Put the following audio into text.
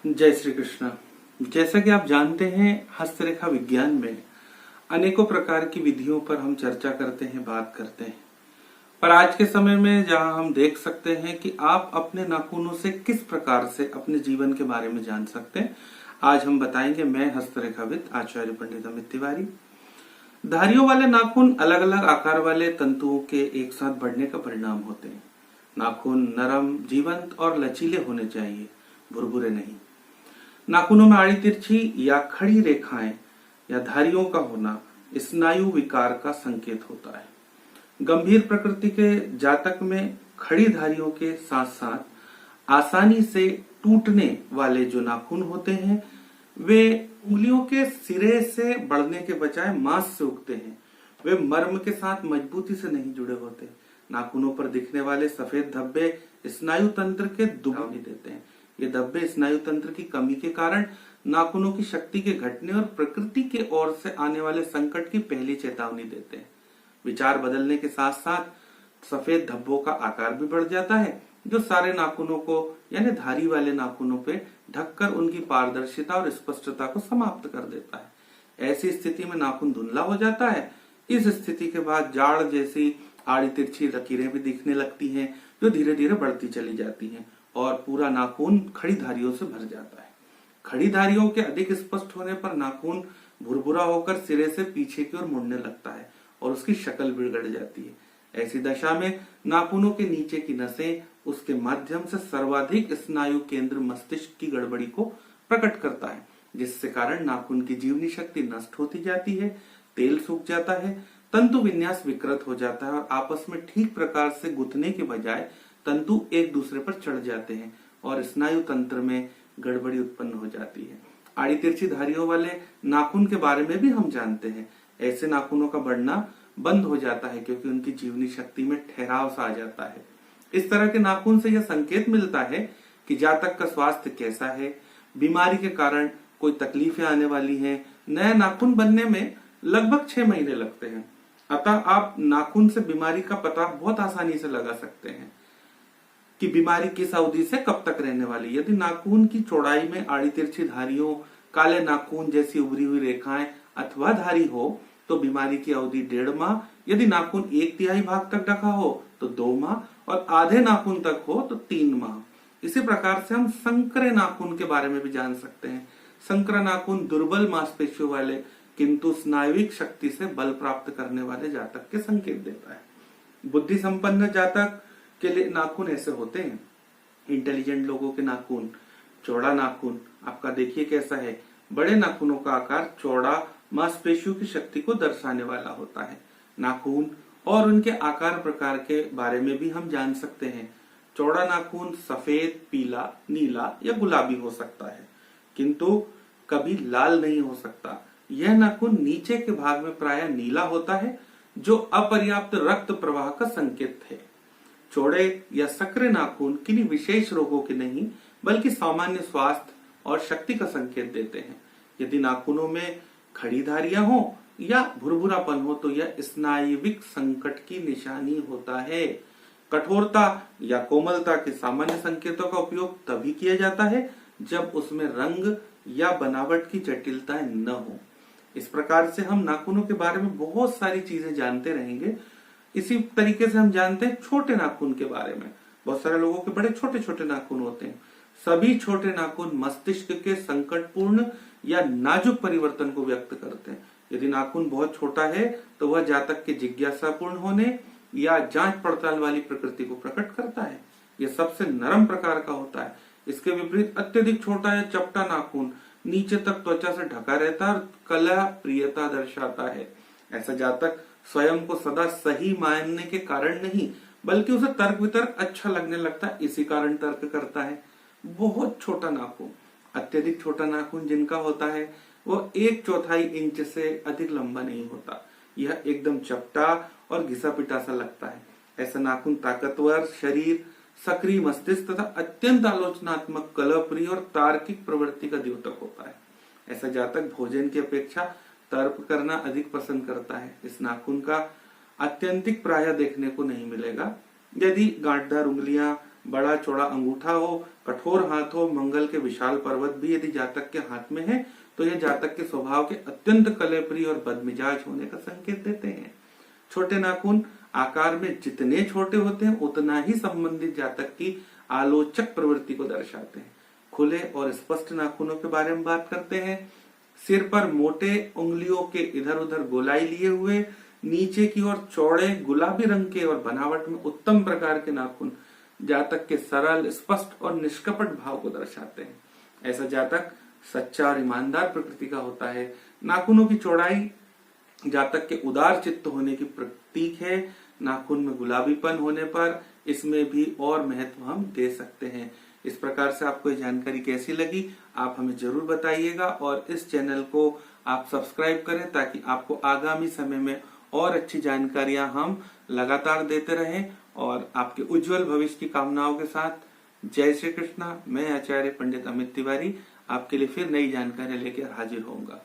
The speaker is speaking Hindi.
जय श्री कृष्ण। जैसा कि आप जानते हैं, हस्तरेखा विज्ञान में अनेकों प्रकार की विधियों पर हम चर्चा करते हैं, बात करते हैं। पर आज के समय में जहां हम देख सकते हैं कि आप अपने नाखूनों से किस प्रकार से अपने जीवन के बारे में जान सकते हैं, आज हम बताएंगे। मैं हस्तरेखाविद आचार्य पंडित अमित तिवारी। धारियों वाले नाखून अलग अलग आकार वाले तंतुओं के एक साथ बढ़ने का परिणाम होते हैं। नाखून नरम, जीवंत और लचीले होने चाहिए, भुरभुरे नहीं। नाखूनों में आड़ी तिरछी या खड़ी रेखाएं या धारियों का होना स्नायु विकार का संकेत होता है। गंभीर प्रकृति के जातक में खड़ी धारियों के साथ साथ आसानी से टूटने वाले जो नाखून होते हैं, वे उंगलियों के सिरे से बढ़ने के बजाय मांस से उगते हैं। वे मर्म के साथ मजबूती से नहीं जुड़े होते। नाखूनों पर दिखने वाले सफेद धब्बे स्नायु तंत्र के दुखाने देते हैं। ये धब्बे स्नायु तंत्र की कमी के कारण नाखूनों की शक्ति के घटने और प्रकृति के ओर से आने वाले संकट की पहली चेतावनी देते हैं। विचार बदलने के साथ साथ सफेद धब्बों का आकार भी बढ़ जाता है, जो सारे नाखूनों को यानी धारी वाले नाखूनों पे ढककर उनकी पारदर्शिता और स्पष्टता को समाप्त कर देता है। ऐसी स्थिति में नाखून धुंधला हो जाता है। इस स्थिति के बाद जाड़ जैसी आड़ी तिरछी लकीरें भी दिखने लगती हैं, जो धीरे धीरे बढ़ती चली जाती हैं और पूरा नाखून खड़ी धारियों से भर जाता है। खड़ी धारियों के अधिक स्पष्ट होने पर नाखून भुरभुरा होकर सिरे से पीछे की ओर मुड़ने लगता है और उसकी शक्ल बिगड़ जाती है। ऐसी दशा में नाखूनों के नीचे की नसें उसके माध्यम से सर्वाधिक स्नायु केंद्र मस्तिष्क की गड़बड़ी को प्रकट करता है, जिससे कारण नाखून की जीवनी शक्ति नष्ट होती जाती है, तेल सूख जाता है, तंतु विन्यास विकृत हो जाता है और आपस में ठीक प्रकार से गुथने के बजाय तंतु एक दूसरे पर चढ़ जाते हैं और स्नायु तंत्र में गड़बड़ी उत्पन्न हो जाती है। आड़ी तिरछी धारियों वाले नाखून के बारे में भी हम जानते हैं। ऐसे नाखूनों का बढ़ना बंद हो जाता है क्योंकि उनकी जीवनी शक्ति में ठहराव सा आ जाता है। इस तरह के नाखून से यह संकेत मिलता है कि जातक का स्वास्थ्य कैसा है, बीमारी के कारण कोई तकलीफें आने वाली हैं। नए नाखून बनने में लगभग 6 महीने लगते हैं, अतः आप नाखून से बीमारी का पता बहुत आसानी से लगा सकते हैं कि बीमारी किस अवधि से कब तक रहने वाली। यदि नाखून की चौड़ाई में आड़ी तिरछी धारियों, काले नाखून जैसी उभरी हुई रेखाएं अथवा धारी हो तो बीमारी की अवधि 1.5 माह, यदि नाखून 1/3 भाग तक ढका हो तो 2 माह और आधे नाखून तक हो तो 3 माह। इसी प्रकार से हम संकरे नाखून के बारे में भी जान सकते हैं। संकर नाखून दुर्बल मांसपेशियों वाले किंतु स्नायुविक शक्ति से बल प्राप्त करने वाले जातक के संकेत देता है। बुद्धि संपन्न जातक के लिए नाखून ऐसे होते हैं। इंटेलिजेंट लोगों के नाखून, चौड़ा नाखून आपका देखिए कैसा है। बड़े नाखूनों का आकार चौड़ा मांसपेशियों की शक्ति को दर्शाने वाला होता है। नाखून और उनके आकार प्रकार के बारे में भी हम जान सकते हैं। चौड़ा नाखून सफेद, पीला, नीला या गुलाबी हो सकता है, किंतु कभी लाल नहीं हो सकता। यह नाखून नीचे के भाग में प्रायः नीला होता है, जो अपर्याप्त रक्त प्रवाह का संकेत है। चौड़े या संकरे नाखून किन्हीं विशेष रोगों के नहीं बल्कि सामान्य स्वास्थ्य और शक्ति का संकेत देते हैं। यदि नाखूनों में खड़ी धारियां हो या भुरभुरापन हो तो यह स्नायुविक संकट की निशानी होता है। कठोरता या कोमलता के सामान्य संकेतों का उपयोग तभी किया जाता है जब उसमें रंग या बनावट की जटिलताएं न हो। इस प्रकार से हम नाखूनों के बारे में बहुत सारी चीजें जानते रहेंगे। इसी तरीके से हम जानते हैं छोटे नाखून के बारे में। बहुत सारे लोगों के बड़े छोटे छोटे नाखून होते हैं। सभी छोटे नाखून मस्तिष्क के संकटपूर्ण या नाजुक परिवर्तन को व्यक्त करते हैं। यदि नाखून बहुत छोटा है तो वह जातक के जिज्ञासापूर्ण होने या जांच पड़ताल वाली प्रकृति को प्रकट करता है। यह सबसे नरम प्रकार का होता है। इसके विपरीत अत्यधिक छोटा या चपटा नाखून नीचे तक त्वचा से ढका रहता है और कला प्रियता दर्शाता है। ऐसा जातक स्वयं को सदा सही मानने के कारण नहीं बल्कि उसे तर्क वितर्क अच्छा लगने लगता है, इसी कारण तर्क करता है। बहुत छोटा नाखून, अत्यधिक छोटा नाखून जिनका होता है वो 1/4 इंच से अधिक लंबा नहीं होता। यह एकदम चपटा और घिसा पिटा सा लगता है। ऐसा नाखून ताकतवर शरीर, सक्रिय मस्तिष्क तथा अत्यंत आलोचनात्मक, कलहप्रिय और तार्किक प्रवृत्ति का द्योतक होता है। ऐसा जातक भोजन की अपेक्षा तर्क करना अधिक पसंद करता है। इस नाखून का अत्यंतिक प्रायः देखने को नहीं मिलेगा। यदि गांठदार उंगलियां बड़ा चौड़ा अंगूठा हो, कठोर हाथ हो, मंगल के विशाल पर्वत भी यदि जातक के हाथ में है तो यह जातक के स्वभाव के अत्यंत कलेप्रिय और बदमिजाज होने का संकेत देते हैं। छोटे नाखून आकार में जितने छोटे होते हैं उतना ही संबंधित जातक की आलोचक प्रवृत्ति को दर्शाते हैं। खुले और स्पष्ट नाखूनों के बारे में बात करते हैं। सिर पर मोटे उंगलियों के इधर उधर गोलाई लिए हुए, नीचे की ओर चौड़े गुलाबी रंग के और बनावट में उत्तम प्रकार के नाखून जातक के सरल, स्पष्ट और निष्कपट भाव को दर्शाते हैं। ऐसा जातक सच्चा और ईमानदार प्रकृति का होता है। नाखूनों की चौड़ाई जातक के उदार चित्त होने की प्रतीक है। नाखून में गुलाबीपन होने पर इसमें भी और महत्व हम दे सकते हैं। इस प्रकार से आपको ये जानकारी कैसी लगी आप हमें जरूर बताइएगा और इस चैनल को आप सब्सक्राइब करें ताकि आपको आगामी समय में और अच्छी जानकारियां हम लगातार देते रहें। और आपके उज्जवल भविष्य की कामनाओं के साथ जय श्री कृष्णा। मैं आचार्य पंडित अमित तिवारी आपके लिए फिर नई जानकारी लेकर हाजिर होऊंगा।